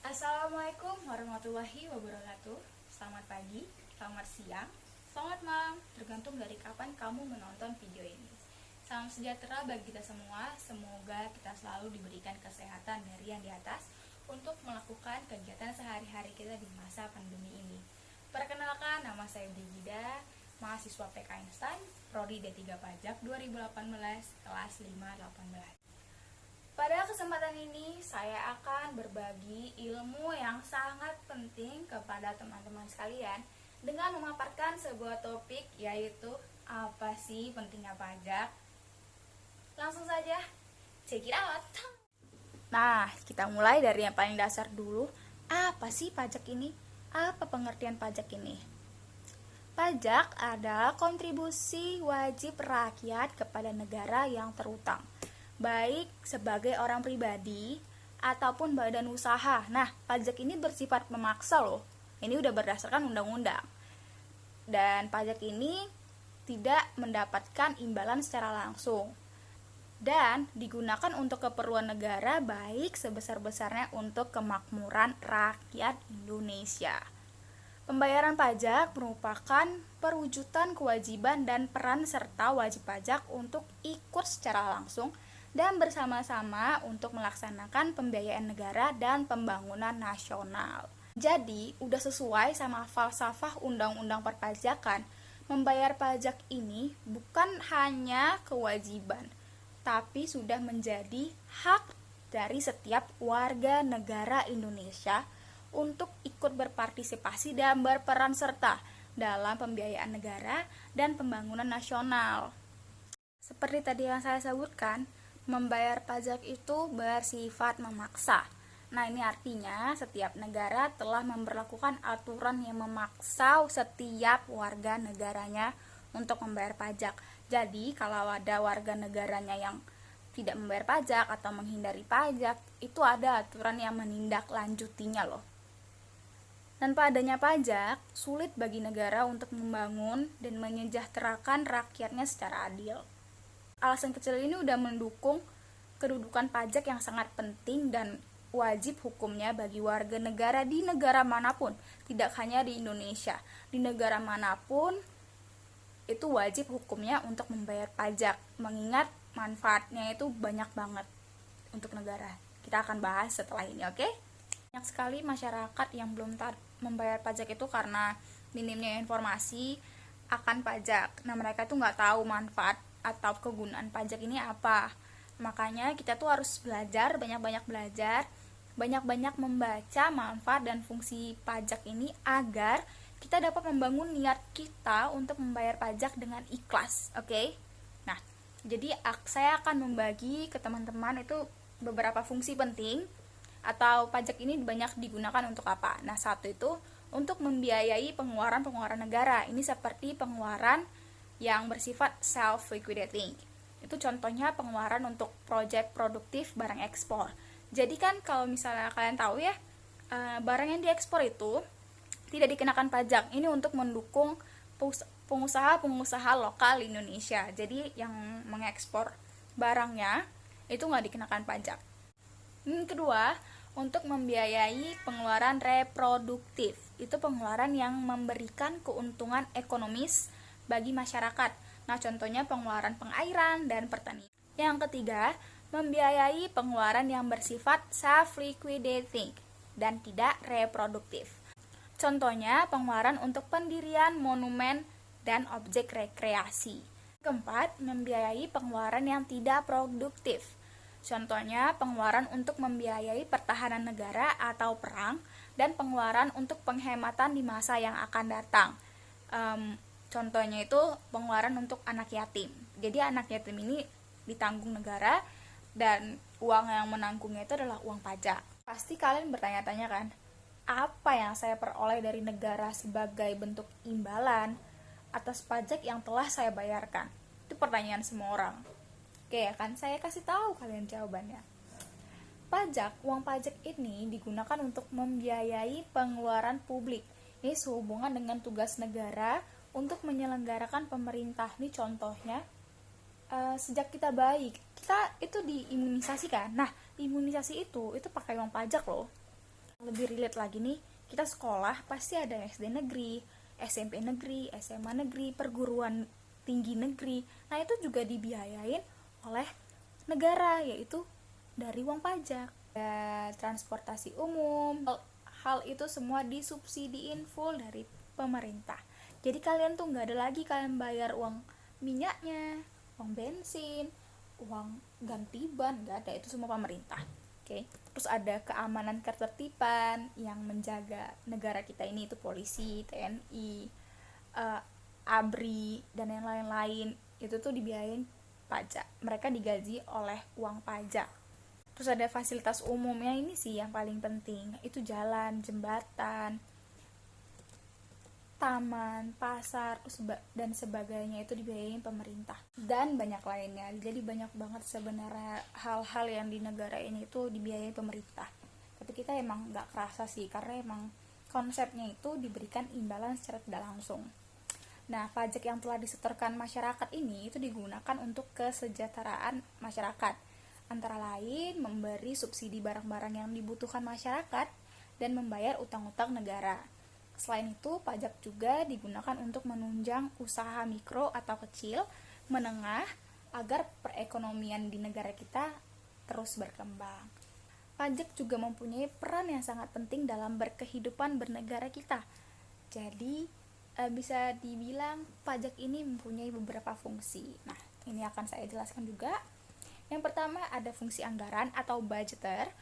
Assalamualaikum warahmatullahi wabarakatuh. Selamat pagi, selamat siang, selamat malam, tergantung dari kapan kamu menonton video ini. Salam sejahtera bagi kita semua. Semoga kita selalu diberikan kesehatan dari yang di atas untuk melakukan kegiatan sehari-hari kita di masa pandemi ini. Perkenalkan, nama saya Brigida, mahasiswa PK Einstein, Prodi D3 Pajak 2018, kelas 518. Pada kesempatan ini, saya akan berbagi ilmu yang sangat penting kepada teman-teman sekalian dengan memaparkan sebuah topik, yaitu apa sih pentingnya pajak. Langsung saja, check it out. Nah, kita mulai dari yang paling dasar dulu. Apa sih pajak ini? Apa pengertian pajak ini? Pajak adalah kontribusi wajib rakyat kepada negara yang terutang, baik sebagai orang pribadi ataupun badan usaha. Nah, pajak ini bersifat memaksa loh. Ini udah berdasarkan undang-undang. Dan pajak ini tidak mendapatkan imbalan secara langsung. Dan digunakan untuk keperluan negara, baik sebesar-besarnya untuk kemakmuran rakyat Indonesia. Pembayaran pajak merupakan perwujudan kewajiban dan peran serta wajib pajak untuk ikut secara langsung dan bersama-sama untuk melaksanakan pembiayaan negara dan pembangunan nasional. Jadi, udah sesuai sama falsafah undang-undang perpajakan, membayar pajak ini bukan hanya kewajiban, tapi sudah menjadi hak dari setiap warga negara Indonesia untuk ikut berpartisipasi dan berperan serta dalam pembiayaan negara dan pembangunan nasional. Seperti tadi yang saya sebutkan, membayar pajak itu bersifat memaksa. Nah, ini artinya setiap negara telah memberlakukan aturan yang memaksa setiap warga negaranya untuk membayar pajak. Jadi, kalau ada warga negaranya yang tidak membayar pajak atau menghindari pajak, itu ada aturan yang menindaklanjutinya loh. Tanpa adanya pajak, sulit bagi negara untuk membangun dan menyejahterakan rakyatnya secara adil. Alasan kecil ini udah mendukung kedudukan pajak yang sangat penting dan wajib hukumnya bagi warga negara di negara manapun, tidak hanya di Indonesia. Di negara manapun itu wajib hukumnya untuk membayar pajak, mengingat manfaatnya itu banyak banget untuk negara. Kita akan bahas setelah ini, oke? Banyak sekali masyarakat yang belum membayar pajak itu karena minimnya informasi akan pajak. Nah, mereka tuh nggak tahu manfaat atau kegunaan pajak ini apa. Makanya kita tuh harus belajar, banyak-banyak membaca manfaat dan fungsi pajak ini agar kita dapat membangun niat kita untuk membayar pajak dengan ikhlas, oke? Nah, jadi saya akan membagi ke teman-teman itu beberapa fungsi penting atau pajak ini banyak digunakan untuk apa. Nah, satu itu untuk membiayai pengeluaran negara. Ini seperti pengeluaran yang bersifat self-liquidating. Itu contohnya pengeluaran untuk proyek produktif barang ekspor. Jadi kan kalau misalnya kalian tahu ya, barang yang diekspor itu tidak dikenakan pajak. Ini untuk mendukung pengusaha-pengusaha lokal Indonesia. Jadi yang mengekspor barangnya itu nggak dikenakan pajak. Kedua, untuk membiayai pengeluaran reproduktif. Itu pengeluaran yang memberikan keuntungan ekonomis bagi masyarakat. Nah, contohnya pengeluaran pengairan dan pertanian. Yang ketiga, membiayai pengeluaran yang bersifat self-liquidating dan tidak reproduktif. Contohnya pengeluaran untuk pendirian monumen dan objek rekreasi. Keempat, membiayai pengeluaran yang tidak produktif. Contohnya pengeluaran untuk membiayai pertahanan negara atau perang dan pengeluaran untuk penghematan di masa yang akan datang. Contohnya itu pengeluaran untuk anak yatim. Jadi anak yatim ini ditanggung negara dan uang yang menanggungnya itu adalah uang pajak. Pasti kalian bertanya-tanya kan, apa yang saya peroleh dari negara sebagai bentuk imbalan atas pajak yang telah saya bayarkan? Itu pertanyaan semua orang. Oke, kan saya kasih tahu kalian jawabannya. Uang pajak ini digunakan untuk membiayai pengeluaran publik. Ini sehubungan dengan tugas negara untuk menyelenggarakan pemerintah. Ini contohnya, sejak kita bayi, kita itu diimunisasi kan. Nah, imunisasi itu pakai uang pajak loh. Lebih relate lagi nih, kita sekolah pasti ada SD negeri, SMP negeri, SMA negeri, perguruan tinggi negeri. Nah, itu juga dibiayain oleh negara, yaitu dari uang pajak. Transportasi umum, hal itu semua disubsidiin full dari pemerintah. Jadi kalian tuh nggak ada lagi kalian bayar uang minyaknya, uang bensin, uang ganti ban, nggak ada, itu semua pemerintah. Oke. Terus ada keamanan ketertiban yang menjaga negara kita ini, itu polisi, TNI, ABRI, dan yang lain-lain. Itu tuh dibiayain pajak. Mereka digaji oleh uang pajak. Terus ada fasilitas umumnya, ini sih yang paling penting, itu jalan, jembatan, taman, pasar, dan sebagainya, itu dibiayain pemerintah. Dan banyak lainnya. Jadi banyak banget sebenarnya hal-hal yang di negara ini itu dibiayai pemerintah. Tapi kita emang gak kerasa sih, karena emang konsepnya itu diberikan imbalan secara tidak langsung. Nah, pajak yang telah disetorkan masyarakat ini itu digunakan untuk kesejahteraan masyarakat. Antara lain memberi subsidi barang-barang yang dibutuhkan masyarakat dan membayar utang-utang negara. Selain itu, pajak juga digunakan untuk menunjang usaha mikro atau kecil, menengah, agar perekonomian di negara kita terus berkembang. Pajak juga mempunyai peran yang sangat penting dalam berkehidupan bernegara kita. Jadi, bisa dibilang pajak ini mempunyai beberapa fungsi. Nah, ini akan saya jelaskan juga. Yang pertama ada fungsi anggaran atau budgeter,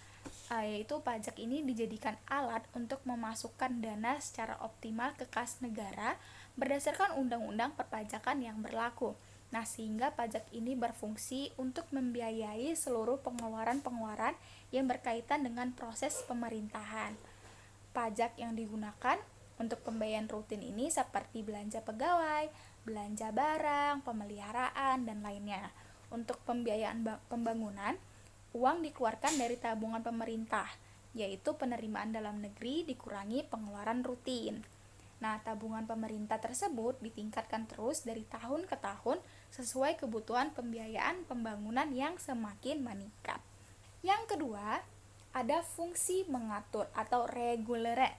yaitu pajak ini dijadikan alat untuk memasukkan dana secara optimal ke kas negara berdasarkan undang-undang perpajakan yang berlaku. Nah, sehingga pajak ini berfungsi untuk membiayai seluruh pengeluaran-pengeluaran yang berkaitan dengan proses pemerintahan. Pajak yang digunakan untuk pembayaran rutin ini seperti belanja pegawai, belanja barang, pemeliharaan, dan lainnya. Untuk pembiayaan pembangunan, uang dikeluarkan dari tabungan pemerintah, yaitu penerimaan dalam negeri dikurangi pengeluaran rutin. Nah, tabungan pemerintah tersebut ditingkatkan terus dari tahun ke tahun sesuai kebutuhan pembiayaan pembangunan yang semakin meningkat. Yang kedua, ada fungsi mengatur atau regulere,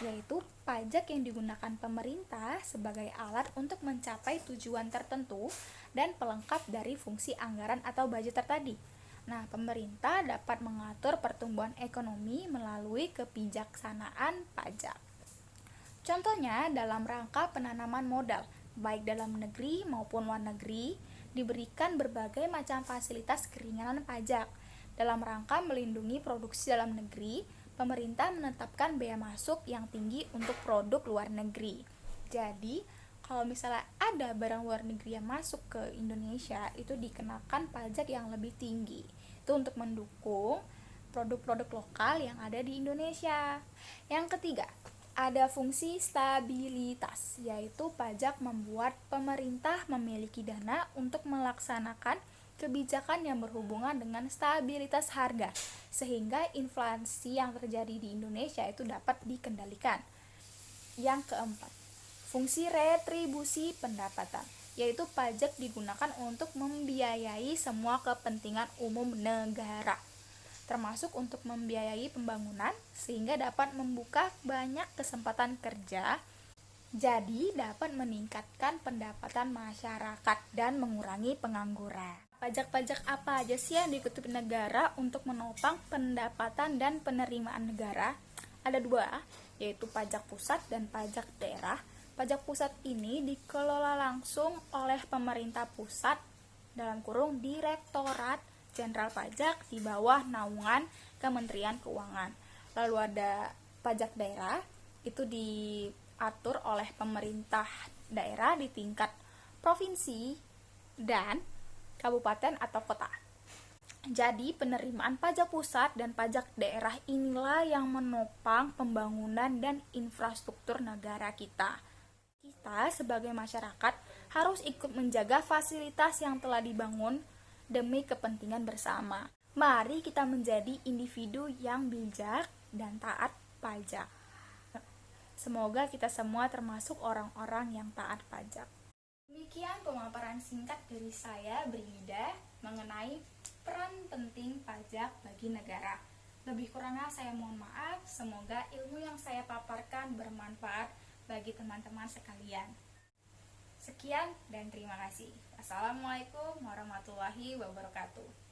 yaitu pajak yang digunakan pemerintah sebagai alat untuk mencapai tujuan tertentu dan pelengkap dari fungsi anggaran atau budgeter tadi. Nah, pemerintah dapat mengatur pertumbuhan ekonomi melalui kebijaksanaan pajak. Contohnya, dalam rangka penanaman modal, baik dalam negeri maupun luar negeri, diberikan berbagai macam fasilitas keringanan pajak. Dalam rangka melindungi produksi dalam negeri, pemerintah menetapkan bea masuk yang tinggi untuk produk luar negeri. Jadi, kalau misalnya ada barang luar negeri yang masuk ke Indonesia, itu dikenakan pajak yang lebih tinggi. Itu untuk mendukung produk-produk lokal yang ada di Indonesia. Yang ketiga, ada fungsi stabilitas, yaitu pajak membuat pemerintah memiliki dana untuk melaksanakan kebijakan yang berhubungan dengan stabilitas harga, sehingga inflasi yang terjadi di Indonesia itu dapat dikendalikan. Yang keempat, fungsi retribusi pendapatan, yaitu pajak digunakan untuk membiayai semua kepentingan umum negara, termasuk untuk membiayai pembangunan, sehingga dapat membuka banyak kesempatan kerja, jadi dapat meningkatkan pendapatan masyarakat dan mengurangi pengangguran. Pajak-pajak apa aja sih yang diikuti negara untuk menopang pendapatan dan penerimaan negara? Ada dua, yaitu pajak pusat dan pajak daerah. Pajak pusat ini dikelola langsung oleh pemerintah pusat, dalam kurung Direktorat Jenderal Pajak di bawah naungan Kementerian Keuangan. Lalu ada pajak daerah, itu diatur oleh pemerintah daerah di tingkat provinsi dan kabupaten atau kota. Jadi penerimaan pajak pusat dan pajak daerah inilah yang menopang pembangunan dan infrastruktur negara kita. Kita sebagai masyarakat harus ikut menjaga fasilitas yang telah dibangun demi kepentingan bersama. Mari kita menjadi individu yang bijak dan taat pajak. Semoga kita semua termasuk orang-orang yang taat pajak. Demikian pemaparan singkat dari saya, Brida, mengenai peran penting pajak bagi negara. Lebih kurangnya saya mohon maaf. Semoga ilmu yang saya paparkan bermanfaat bagi teman-teman sekalian. Sekian dan terima kasih. Assalamualaikum warahmatullahi wabarakatuh.